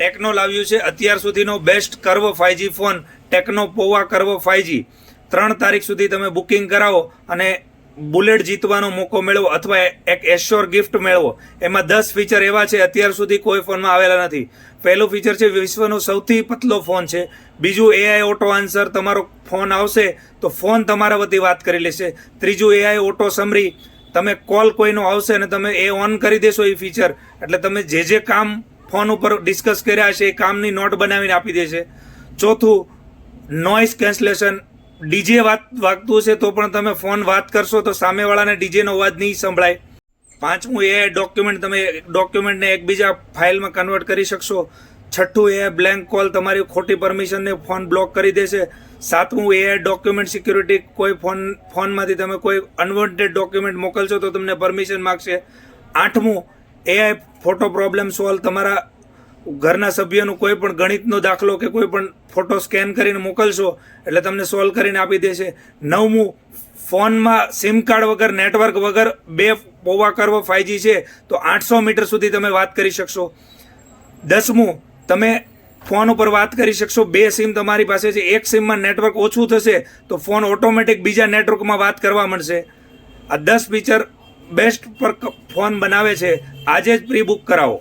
Techno લાવ્યું છે અત્યાર સુધીનો best curve 5G phone, techno poha curve 5G. 3 તારીખ સુધી તમે બુકિંગ કરાવો અને બુલેટ જીતવાનો મોકો મેળવો અથવા એક એશ્યોર ગિફ્ટ મેળવો. એમાં 10 ફીચર એવા છે અત્યાર સુધી કોઈ ફોનમાં આવેલા નથી. પહેલું ફીચર છે વિશ્વનો સૌથી પતલો ફોન છે. બીજું AI ઓટો આન્સર, તમારો ફોન આવશે તો ફોન તમારા વતી વાત કરી લેશે. ત્રીજું AI ઓટો સમરી, તમે કોલ કોઈનો આવશે અને તમે એ ઓન કરી દેશો એ ફીચર, એટલે તમે જે કામ ફોન ઉપર ડિસ્કસ કર્યા છે એ કામની નોટ બનાવીને આપી દેશે. ચોથું નોઇઝ કેન્સલેશન, ડીજે વાગતું છે તો પણ તમે ફોન વાત કરશો તો સામેવાળાને ડીજેનો અવાજ નહીં સંભળાય. પાંચમું AI ડોક્યુમેન્ટ, તમે ડોક્યુમેન્ટને એકબીજા ફાઇલમાં કન્વર્ટ કરી શકશો. છઠ્ઠું AI બ્લેન્ક કોલ, તમારી ખોટી પરમિશનને ફોન બ્લોક કરી દેશે. સાતમું AI ડોક્યુમેન્ટ સિક્યુરિટી, કોઈ ફોનમાંથી તમે કોઈ અનવોન્ટેડ ડોક્યુમેન્ટ મોકલશો તો તમને પરમિશન માગશે. આઠમું AI ફોટો પ્રોબ્લેમ સોલ્વ, તમારા ઘરના સભ્યનું કોઈ પણ ગણિતનો દાખલો કે કોઈ પણ ફોટો સ્કેન કરીને મોકલશો એટલે તમને સોલ્વ કરીને આપી દેશે. નવમું ફોનમાં સિમ કાર્ડ વગર, નેટવર્ક વગર 2 પોવા કર્વ 5G છે તો 800 મીટર સુધી તમે વાત કરી શકશો. 10મું તમે ફોન ઉપર વાત કરી શકશો. 2 સિમ તમારી પાસે છે, એક સિમમાં નેટવર્ક ઓછું થશે તો ફોન ઓટોમેટિક બીજા નેટવર્કમાં વાત કરવા મળશે. આ 10 ફીચર બેસ્ટ પર ફોન બનાવે છે. આજે જ પ્રી બુક કરાવો.